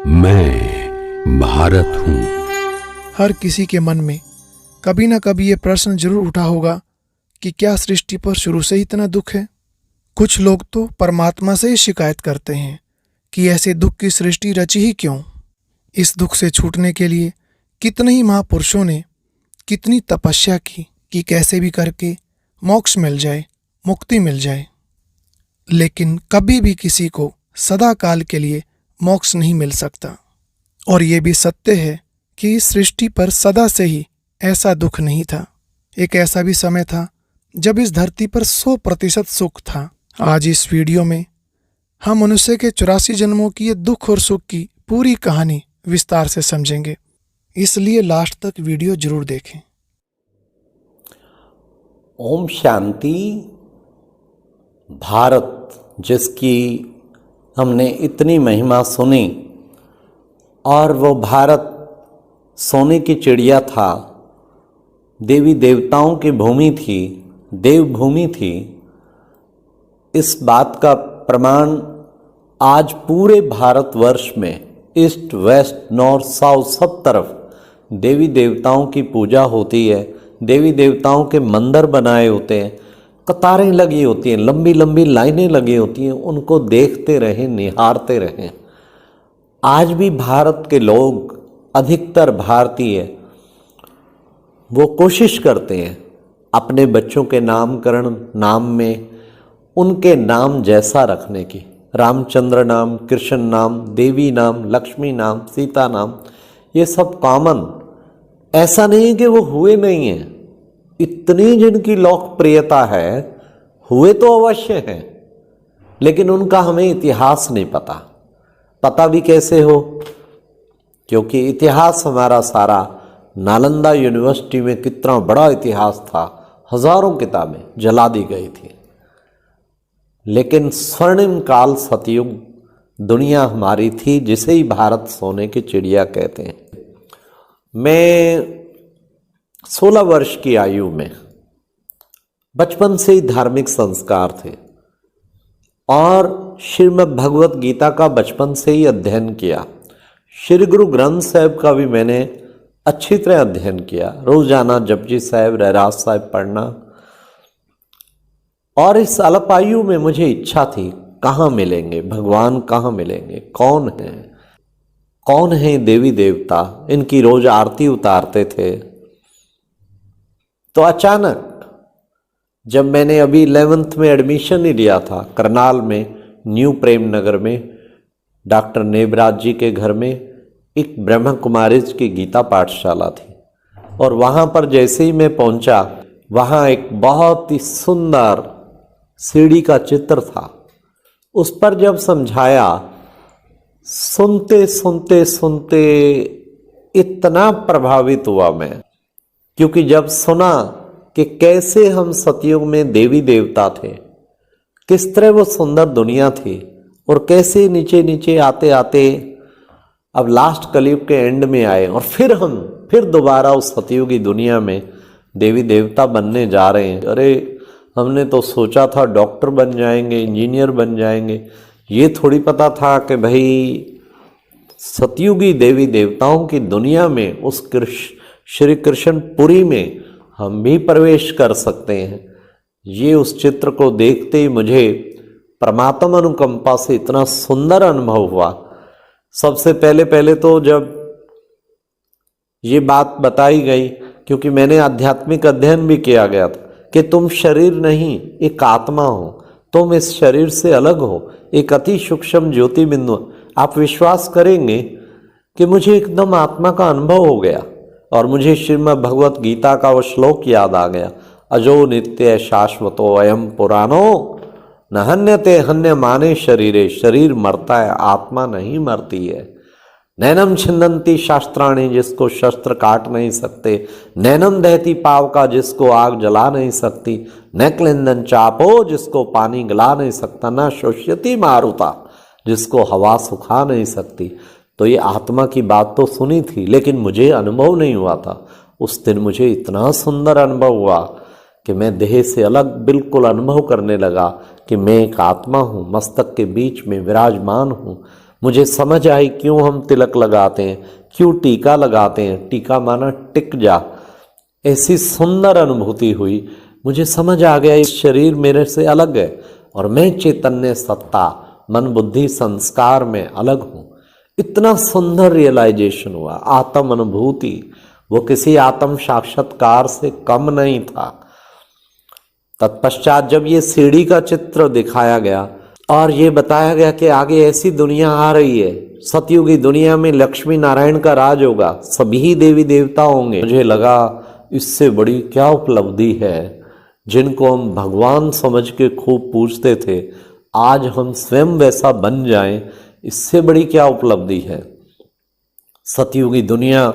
मैं भारत हूँ। हर किसी के मन में कभी ना कभी ये प्रश्न जरूर उठा होगा कि क्या सृष्टि पर शुरू से ही इतना दुख है। कुछ लोग तो परमात्मा से ही शिकायत करते हैं कि ऐसे दुख की सृष्टि रची ही क्यों। इस दुख से छूटने के लिए कितने ही महापुरुषों ने कितनी तपस्या की कि कैसे भी करके मोक्ष मिल जाए, मुक्ति मिल जाए, लेकिन कभी भी किसी को सदा काल के लिए मोक्ष नहीं मिल सकता। और ये भी सत्य है कि इस सृष्टि पर सदा से ही ऐसा दुख नहीं था। एक ऐसा भी समय था जब इस धरती पर 100% सुख था। आज इस वीडियो में हम मनुष्य के 84 जन्मों की ये दुख और सुख की पूरी कहानी विस्तार से समझेंगे, इसलिए लास्ट तक वीडियो जरूर देखें। ओम शांति। भारत जिसकी हमने इतनी महिमा सुनी, और वो भारत सोने की चिड़िया था, देवी देवताओं की भूमि थी, देवभूमि थी। इस बात का प्रमाण आज पूरे भारतवर्ष में ईस्ट वेस्ट नॉर्थ साउथ सब तरफ देवी देवताओं की पूजा होती है। देवी देवताओं के मंदिर बनाए होते हैं, कतारें लगी होती हैं, लंबी लंबी लाइनें लगी होती हैं, उनको देखते रहें, निहारते रहें। आज भी भारत के लोग, अधिकतर भारतीय, वो कोशिश करते हैं अपने बच्चों के नामकरण नाम में उनके नाम जैसा रखने की। रामचंद्र नाम, कृष्ण नाम, देवी नाम, लक्ष्मी नाम, सीता नाम, ये सब कॉमन। ऐसा नहीं कि वो हुए नहीं हैं, इतनी जिनकी लोकप्रियता है, हुए तो अवश्य हैं, लेकिन उनका हमें इतिहास नहीं पता। पता भी कैसे हो? क्योंकि इतिहास हमारा सारा नालंदा यूनिवर्सिटी में कितना बड़ा इतिहास था, हजारों किताबें जला दी गई थी। लेकिन स्वर्णिम काल सतयुग दुनिया हमारी थी, जिसे ही भारत सोने की चिड़िया कहते हैं। मैं 16 वर्ष की आयु में बचपन से ही धार्मिक संस्कार थे और श्रीमद् भगवत गीता का बचपन से ही अध्ययन किया। श्री गुरु ग्रंथ साहिब का भी मैंने अच्छी तरह अध्ययन किया। रोजाना जपजी साहिब, रहरास साहिब पढ़ना। और इस अल्पायु में मुझे इच्छा थी, कहाँ मिलेंगे भगवान, कहाँ मिलेंगे, कौन है देवी देवता। इनकी रोज आरती उतारते थे। तो अचानक जब मैंने अभी 11th में एडमिशन ही लिया था, करनाल में, न्यू प्रेम नगर में, डॉक्टर नेबराज जी के घर में एक ब्रह्मा कुमारीज की गीता पाठशाला थी। और वहाँ पर जैसे ही मैं पहुँचा, वहाँ एक बहुत ही सुंदर सीढ़ी का चित्र था। उस पर जब समझाया, सुनते सुनते सुनते इतना प्रभावित हुआ मैं, क्योंकि जब सुना कि कैसे हम सतयुग में देवी देवता थे, किस तरह वो सुंदर दुनिया थी, और कैसे नीचे नीचे आते आते अब लास्ट कलयुग के एंड में आए, और फिर दोबारा उस सतयुगी दुनिया में देवी देवता बनने जा रहे हैं। अरे हमने तो सोचा था डॉक्टर बन जाएंगे, इंजीनियर बन जाएंगे, ये थोड़ी पता था कि भाई सतयुगी देवी देवताओं की दुनिया में, उस श्री कृष्णपुरी में हम भी प्रवेश कर सकते हैं। ये उस चित्र को देखते ही मुझे परमात्मा अनुकंपा से इतना सुंदर अनुभव हुआ। सबसे पहले तो जब ये बात बताई गई, क्योंकि मैंने आध्यात्मिक अध्ययन भी किया गया था कि तुम शरीर नहीं, एक आत्मा हो, तुम इस शरीर से अलग हो, एक अति सूक्ष्म ज्योति बिंदु। आप विश्वास करेंगे कि मुझे एकदम आत्मा का अनुभव हो गया, और मुझे श्रीमद् भगवत गीता का वो श्लोक याद आ गया, अजो नित्य शाश्वतो अयम पुराणो न हन्यते हन्य माने शरीरे। शरीर मरता है, आत्मा नहीं मरती है। नैनम छिन्दन्ति शास्त्राणि, जिसको शस्त्र काट नहीं सकते। नैनम दहती पाव का, जिसको आग जला नहीं सकती। न क्लिंदन चापो, जिसको पानी गला नहीं सकता। न शोष्यति मारुता, जिसको हवा सुखा नहीं सकती। तो ये आत्मा की बात तो सुनी थी, लेकिन मुझे अनुभव नहीं हुआ था। उस दिन मुझे इतना सुंदर अनुभव हुआ कि मैं देह से अलग बिल्कुल अनुभव करने लगा कि मैं एक आत्मा हूँ, मस्तक के बीच में विराजमान हूँ। मुझे समझ आई क्यों हम तिलक लगाते हैं, क्यों टीका लगाते हैं। टीका माना टिक जा। ऐसी सुंदर अनुभूति हुई, मुझे समझ आ गया इस शरीर मेरे से अलग है और मैं चैतन्य सत्ता मन बुद्धि संस्कार में अलग हूँ। इतना सुंदर रियलाइजेशन हुआ, आत्म अनुभूति। वो किसी आत्म साक्षात्कार से कम नहीं था। तत्पश्चात जब ये सीढ़ी का चित्र दिखाया गया और ये बताया गया कि आगे ऐसी दुनिया आ रही है, सतयुगी दुनिया में लक्ष्मी नारायण का राज होगा, सभी देवी देवता होंगे, मुझे लगा इससे बड़ी क्या उपलब्धि है। जिनको हम भगवान समझ के खूब पूजते थे, आज हम स्वयं वैसा बन जाएं, इससे बड़ी क्या उपलब्धि है। सतयुगी दुनिया,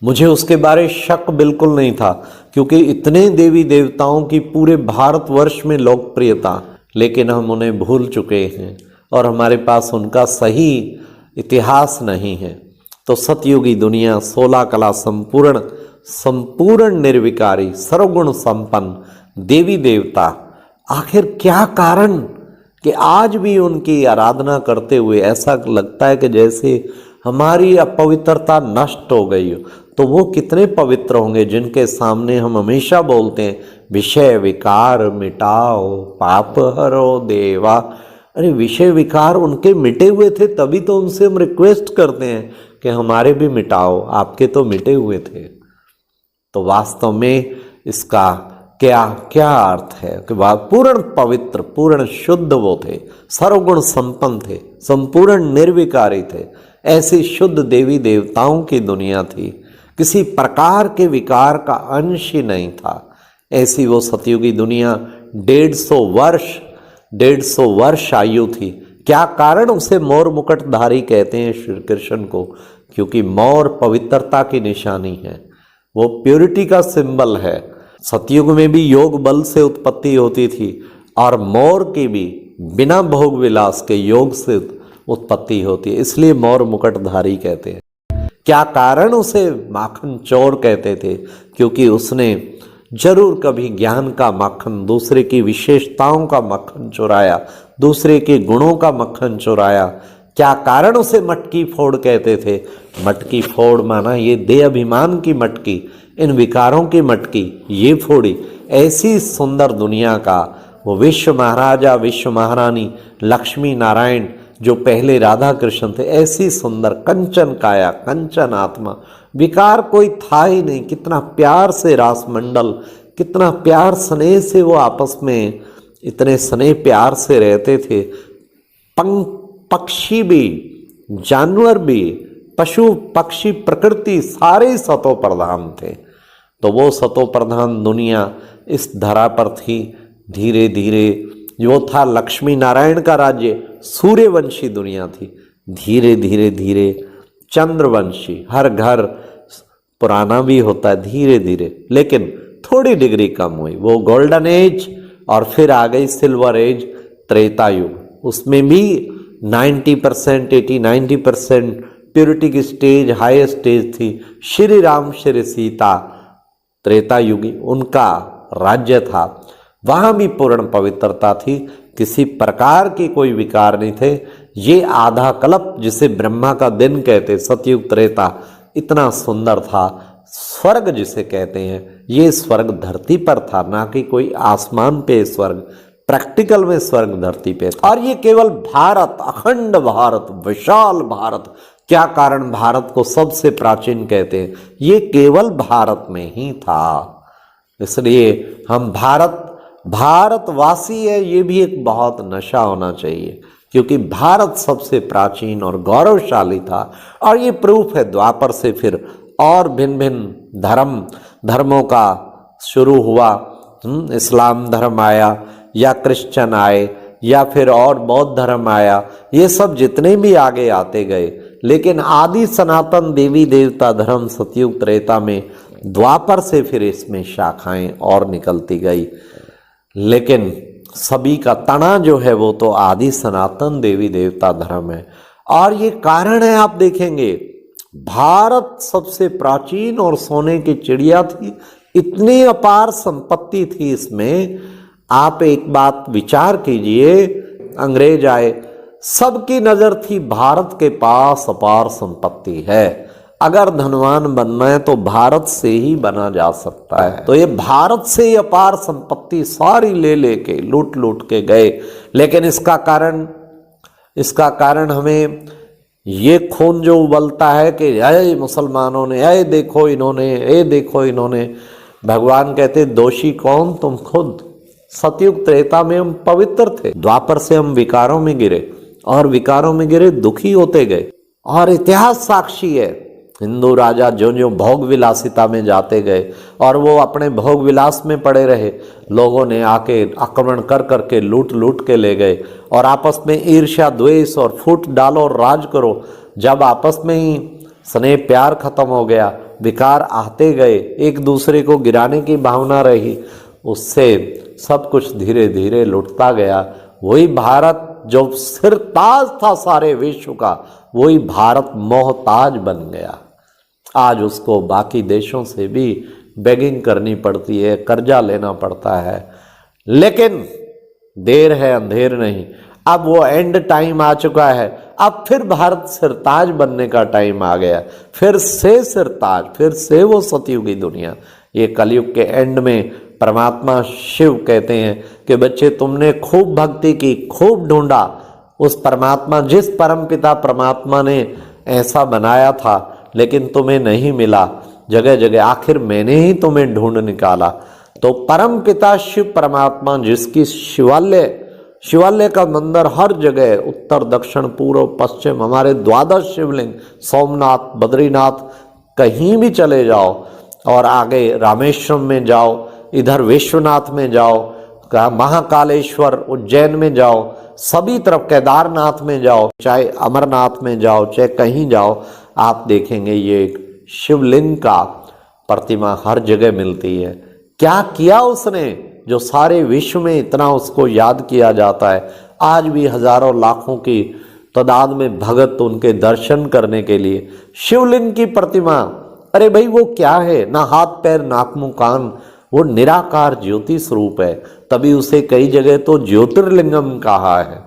मुझे उसके बारे शक बिल्कुल नहीं था, क्योंकि इतने देवी देवताओं की पूरे भारतवर्ष में लोकप्रियता, लेकिन हम उन्हें भूल चुके हैं और हमारे पास उनका सही इतिहास नहीं है। तो सतयुगी दुनिया 16 कला संपूर्ण, संपूर्ण निर्विकारी, सर्वगुण संपन्न देवी देवता, आखिर क्या कारण कि आज भी उनकी आराधना करते हुए ऐसा लगता है कि जैसे हमारी अपवित्रता नष्ट हो गई हो। तो वो कितने पवित्र होंगे जिनके सामने हम हमेशा बोलते हैं विषय विकार मिटाओ पाप हरो देवा। अरे विषय विकार उनके मिटे हुए थे, तभी तो उनसे हम रिक्वेस्ट करते हैं कि हमारे भी मिटाओ, आपके तो मिटे हुए थे। तो वास्तव में इसका क्या क्या अर्थ है कि वह पूर्ण पवित्र, पूर्ण शुद्ध वो थे, सर्वगुण संपन्न थे, संपूर्ण निर्विकारी थे। ऐसी शुद्ध देवी देवताओं की दुनिया थी, किसी प्रकार के विकार का अंश ही नहीं था। ऐसी वो सतयुगी दुनिया 150 वर्ष आयु थी। क्या कारण उसे मोर मुकुटधारी कहते हैं श्री कृष्ण को? क्योंकि मोर पवित्रता की निशानी है, वो प्योरिटी का सिंबल है। सतयुग में भी योग बल से उत्पत्ति होती थी और मोर की भी बिना भोग विलास के योग से उत्पत्ति होती है, इसलिए मोर मुकुटधारी कहते हैं। क्या कारण उसे माखन चोर कहते थे? क्योंकि उसने जरूर कभी ज्ञान का मक्खन, दूसरे की विशेषताओं का मक्खन चुराया, दूसरे के गुणों का मक्खन चुराया। क्या कारण उसे मटकी फोड़ कहते थे? मटकी फोड़ माना ये देह अभिमान की मटकी, इन विकारों की मटकी ये फोड़ी। ऐसी सुंदर दुनिया का वो विश्व महाराजा, विश्व महारानी लक्ष्मी नारायण जो पहले राधा कृष्ण थे, ऐसी सुंदर कंचन काया, कंचन आत्मा, विकार कोई था ही नहीं। कितना प्यार से रास मंडल, कितना प्यार स्नेह से वो आपस में इतने स्नेह प्यार से रहते थे। पक्षी भी, जानवर भी, पशु पक्षी प्रकृति सारे सतो प्रधान थे। तो वो सतो प्रधान दुनिया इस धरा पर थी। धीरे धीरे जो था लक्ष्मी नारायण का राज्य, सूर्यवंशी दुनिया थी। धीरे धीरे धीरे चंद्रवंशी, हर घर पुराना भी होता है धीरे धीरे, लेकिन थोड़ी डिग्री कम हुई। वो गोल्डन एज और फिर आ गई सिल्वर एज, त्रेता युग। उसमें भी 90%, 80-90% प्योरिटी की स्टेज, हाई स्टेज थी। श्री राम श्री सीता त्रेता युगी उनका राज्य था, वहाँ भी पूर्ण पवित्रता थी, किसी प्रकार की कोई विकार नहीं थे। ये आधा कल्प जिसे ब्रह्मा का दिन कहते, सतयुग त्रेता इतना सुंदर था। स्वर्ग जिसे कहते हैं, ये स्वर्ग धरती पर था, ना कि कोई आसमान पे स्वर्ग। प्रैक्टिकल में स्वर्ग धरती पे था। और ये केवल भारत, अखंड भारत, विशाल भारत। क्या कारण भारत को सबसे प्राचीन कहते हैं? ये केवल भारत में ही था। इसलिए हम भारतवासी है, ये भी एक बहुत नशा होना चाहिए, क्योंकि भारत सबसे प्राचीन और गौरवशाली था। और ये प्रूफ है, द्वापर से फिर और भिन्न भिन्न धर्मों का शुरू हुआ। इस्लाम धर्म आया या क्रिश्चियन आए या फिर और बौद्ध धर्म आया, ये सब जितने भी आगे आते गए, लेकिन आदि सनातन देवी देवता धर्म सतयुग त्रेता में, द्वापर से फिर इसमें शाखाएं और निकलती गई। लेकिन सभी का तना जो है वो तो आदि सनातन देवी देवता धर्म है। और ये कारण है, आप देखेंगे भारत सबसे प्राचीन और सोने की चिड़िया थी, इतनी अपार संपत्ति थी इसमें। आप एक बात विचार कीजिए, अंग्रेज आए, सबकी नजर थी भारत के पास अपार संपत्ति है, अगर धनवान बनना है तो भारत से ही बना जा सकता है। तो ये भारत से ही अपार संपत्ति सारी ले लेके लूट लूट के गए। लेकिन इसका कारण हमें ये खून जो उबलता है कि अरे मुसलमानों ने, अरे देखो इन्होंने, ये देखो इन्होंने। भगवान कहते दोषी कौन? तुम खुद। सतयुग त्रेता में हम पवित्र थे, द्वापर से हम विकारों में गिरे और विकारों में गिरे दुखी होते गए। और इतिहास साक्षी है, हिंदू राजा जो जो भोग विलासिता में जाते गए और वो अपने भोग विलास में पड़े रहे, लोगों ने आके आक्रमण कर करके लूट लूट के ले गए और आपस में ईर्ष्या द्वेष और फूट डालो और राज करो। जब आपस में ही स्नेह प्यार खत्म हो गया, विकार आते गए, एक दूसरे को गिराने की भावना रही, उससे सब कुछ धीरे धीरे लुटता गया। वही भारत जो सिरताज था सारे विश्व का, वही भारत मोहताज बन गया। आज उसको बाकी देशों से भी बेगिंग करनी पड़ती है, कर्जा लेना पड़ता है। लेकिन देर है अंधेर नहीं, अब वो एंड टाइम आ चुका है। अब फिर भारत सिरताज बनने का टाइम आ गया, फिर से सिरताज, फिर से वो सतयुगी दुनिया। ये कलयुग के एंड में परमात्मा शिव कहते हैं कि बच्चे तुमने खूब भक्ति की, खूब ढूंढा उस परमात्मा, जिस परमपिता परमात्मा ने ऐसा बनाया था, लेकिन तुम्हें नहीं मिला जगह जगह, आखिर मैंने ही तुम्हें ढूंढ निकाला। तो परमपिता शिव परमात्मा, जिसकी शिवालय का मंदिर हर जगह, उत्तर दक्षिण पूर्व पश्चिम, हमारे 12 शिवलिंग, सोमनाथ, बद्रीनाथ, कहीं भी चले जाओ और आगे रामेश्वरम में जाओ, इधर विश्वनाथ में जाओ, महाकालेश्वर उज्जैन में जाओ, सभी तरफ केदारनाथ में जाओ, चाहे अमरनाथ में जाओ, चाहे कहीं जाओ, आप देखेंगे ये एक शिवलिंग का प्रतिमा हर जगह मिलती है। क्या किया उसने जो सारे विश्व में इतना उसको याद किया जाता है? आज भी हजारों लाखों की तादाद में भगत उनके दर्शन करने के लिए शिवलिंग की प्रतिमा। अरे भाई वो क्या है? ना हाथ पैर नाक मुंह कान, वो निराकार ज्योति स्वरूप है, तभी उसे कई जगह तो ज्योतिर्लिंगम कहा है।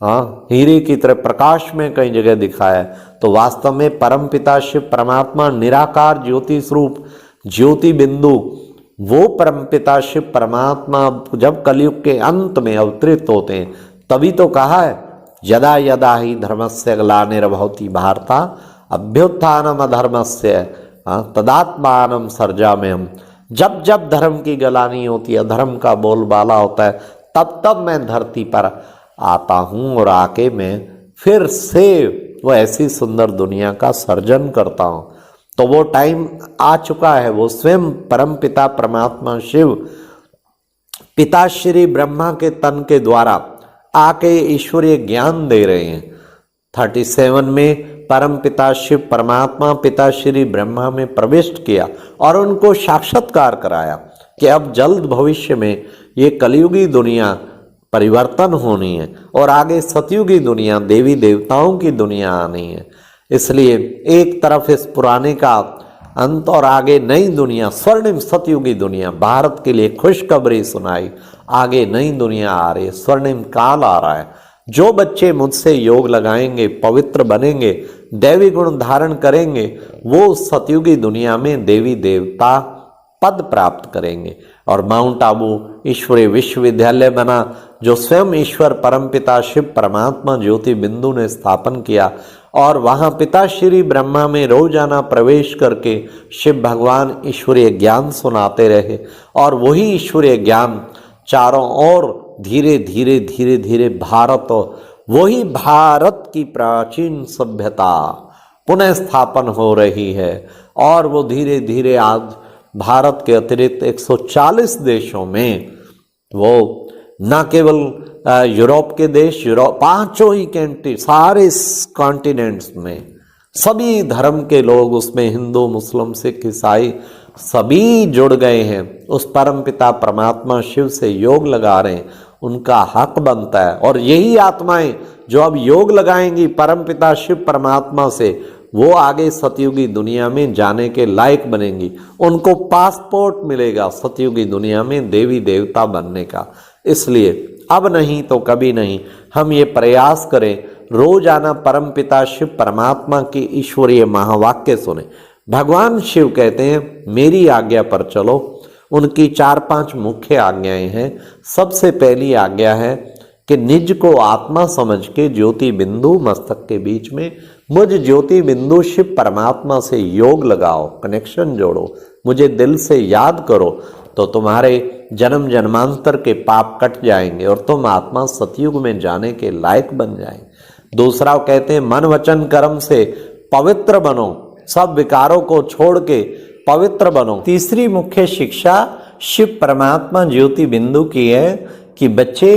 हाँ, हीरे की तरह प्रकाश में कई जगह दिखाया है। तो वास्तव में परमपिता शिव परमात्मा निराकार ज्योति स्वरूप, ज्योति बिंदु, वो परमपिता शिव परमात्मा जब कलयुग के अंत में अवतरित होते हैं, तभी तो कहा है यदा यदा ही धर्मस्य ग्लानिर्भवति भारता अभ्युत्थानम अधर्मस्य तदात्मानं सृजाम्यहम्। जब जब धर्म की गलानी होती है, धर्म का बोलबाला होता है, तब तब मैं धरती पर आता हूँ और आके मैं फिर से वो ऐसी सुंदर दुनिया का सर्जन करता हूँ। तो वो टाइम आ चुका है। वो स्वयं परम पिता परमात्मा शिव पिता श्री ब्रह्मा के तन के द्वारा आके ईश्वरीय ज्ञान दे रहे हैं। 37 में परम पिता शिव परमात्मा पिता श्री ब्रह्मा में प्रविष्ट किया और उनको साक्षात्कार कराया कि अब जल्द भविष्य में ये कलयुगी दुनिया परिवर्तन होनी है और आगे सतयुगी दुनिया, देवी देवताओं की दुनिया आनी है। इसलिए एक तरफ इस पुराने का अंत और आगे नई दुनिया, स्वर्णिम सतयुगी दुनिया, भारत के लिए खुशखबरी सुनाई। आगे नई दुनिया आ रही है, स्वर्णिम काल आ रहा है। जो बच्चे मुझसे योग लगाएंगे, पवित्र बनेंगे, दैवी गुण धारण करेंगे, वो सतयुगी दुनिया में देवी देवता पद प्राप्त करेंगे। और माउंट आबू ईश्वरीय विश्वविद्यालय बना, जो स्वयं ईश्वर परमपिता शिव परमात्मा ज्योति बिंदु ने स्थापन किया और वहाँ पिता श्री ब्रह्मा में रोजाना प्रवेश करके शिव भगवान ईश्वरीय ज्ञान सुनाते रहे और वही ईश्वरीय ज्ञान चारों ओर धीरे धीरे धीरे धीरे भारत, वही भारत की प्राचीन सभ्यता पुनः स्थापन हो रही है। और वो धीरे धीरे आज भारत के अतिरिक्त 140 देशों में, वो न केवल यूरोप के देश, यूरोप 5 ही कंट्री, सारे कॉन्टिनेंट्स में सभी धर्म के लोग उसमें, हिंदू मुस्लिम सिख ईसाई सभी जुड़ गए हैं। उस परमपिता परमात्मा शिव से योग लगा रहे हैं, उनका हक बनता है। और यही आत्माएं जो अब योग लगाएंगी परमपिता शिव परमात्मा से, वो आगे सतयुगी दुनिया में जाने के लायक बनेंगी। उनको पासपोर्ट मिलेगा सतयुगी दुनिया में देवी देवता बनने का। इसलिए अब नहीं तो कभी नहीं हम ये प्रयास करें रोजाना परमपिता शिव परमात्मा की ईश्वरीय महावाक्य सुने। भगवान शिव कहते हैं मेरी आज्ञा पर चलो। उनकी 4-5 मुख्य आज्ञाएं हैं। सबसे पहली आज्ञा है कि निज को आत्मा समझ के ज्योति बिंदु मस्तक के बीच में मुझ ज्योति बिंदु शिव परमात्मा से योग लगाओ, कनेक्शन जोड़ो, मुझे दिल से याद करो, तो तुम्हारे जन्म जन्मांतर के पाप कट जाएंगे और तुम आत्मा सतयुग में जाने के लायक बन जाएंगे। दूसरा कहते हैं मन वचन कर्म से पवित्र बनो, सब विकारों को छोड़ के पवित्र बनो। तीसरी मुख्य शिक्षा शिव परमात्मा ज्योति बिंदु की है कि बच्चे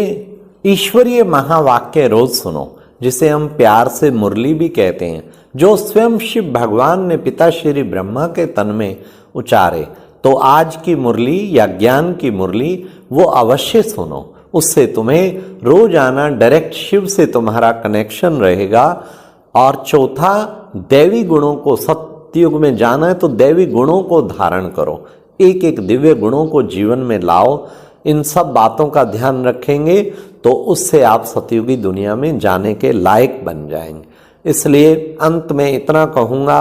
ईश्वरीय महावाक्य रोज सुनो, जिसे हम प्यार से मुरली भी कहते हैं, जो स्वयं शिव भगवान ने पिता श्री ब्रह्मा के तन में उचारे। तो आज की मुरली या ज्ञान की मुरली वो अवश्य सुनो, उससे तुम्हें रोजाना डायरेक्ट शिव से तुम्हारा कनेक्शन रहेगा। और चौथा, दैवी गुणों को, सतयुग में जाना है तो दैवी गुणों को धारण करो, एक एक दिव्य गुणों को जीवन में लाओ। इन सब बातों का ध्यान रखेंगे तो उससे आप सतयुगी दुनिया में जाने के लायक बन जाएंगे। इसलिए अंत में इतना कहूँगा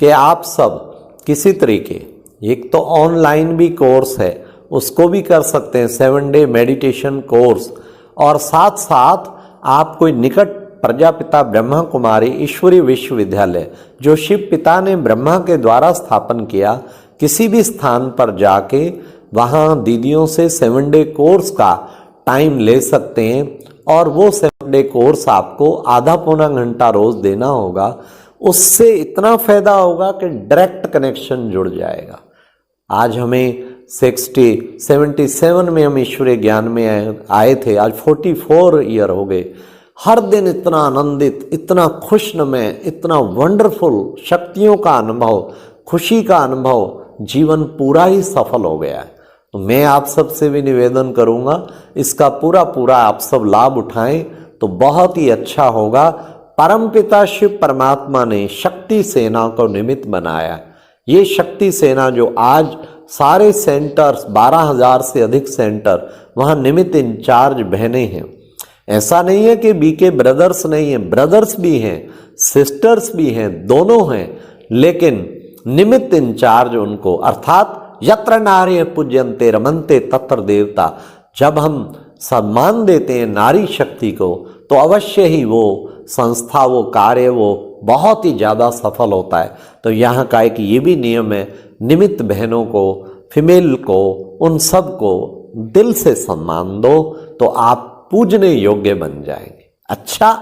कि आप सब किसी तरीके, एक तो ऑनलाइन भी कोर्स है उसको भी कर सकते हैं, 7 डे मेडिटेशन कोर्स, और साथ साथ आप कोई निकट प्रजापिता ब्रह्मा कुमारी ईश्वरीय विश्वविद्यालय जो शिव पिता ने ब्रह्मा के द्वारा स्थापन किया, किसी भी स्थान पर जाके वहाँ दीदियों से 7 डे कोर्स का टाइम ले सकते हैं। और वो 7 डे कोर्स आपको आधा पौना घंटा रोज देना होगा। उससे इतना फायदा होगा कि डायरेक्ट कनेक्शन जुड़ जाएगा। आज हमें 77 में हम ईश्वरीय ज्ञान में आए थे, आज 44 ईयर हो गए। हर दिन इतना आनंदित, इतना खुशनुमा, इतना वंडरफुल शक्तियों का अनुभव, खुशी का अनुभव, जीवन पूरा ही सफल हो गया है। तो मैं आप सबसे भी निवेदन करूंगा इसका पूरा पूरा आप सब लाभ उठाएं तो बहुत ही अच्छा होगा। परमपिता शिव परमात्मा ने शक्ति सेना को निमित्त बनाया। ये शक्ति सेना जो आज सारे सेंटर्स, 12,000 से अधिक सेंटर, वहाँ निमित्त इंचार्ज बहनें हैं। ऐसा नहीं है कि बीके ब्रदर्स नहीं हैं, ब्रदर्स भी हैं, सिस्टर्स भी हैं, दोनों हैं, लेकिन निमित्त इंचार्ज उनको, अर्थात यत्र नार्य पूज्यन्ते रमन्ते तत्र देवता। जब हम सम्मान देते हैं नारी शक्ति को तो अवश्य ही वो संस्था, वो कार्य, वो बहुत ही ज़्यादा सफल होता है। तो यहाँ का एक ये भी नियम है, निमित्त बहनों को, फीमेल को, उन सब को दिल से सम्मान दो तो आप पूजने योग्य बन जाएंगे। अच्छा,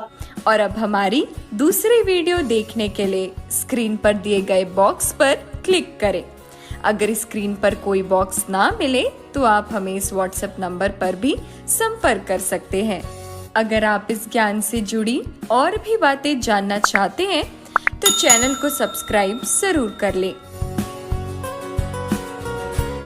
और अब हमारी दूसरी वीडियो देखने के लिए स्क्रीन पर दिए गए बॉक्स पर क्लिक करें। अगर स्क्रीन पर कोई बॉक्स ना मिले तो आप हमें इस व्हाट्सएप नंबर पर भी संपर्क कर सकते हैं। अगर आप इस ज्ञान से जुड़ी और भी बातें जानना चाहते हैं तो चैनल को सब्सक्राइब जरूर कर लें।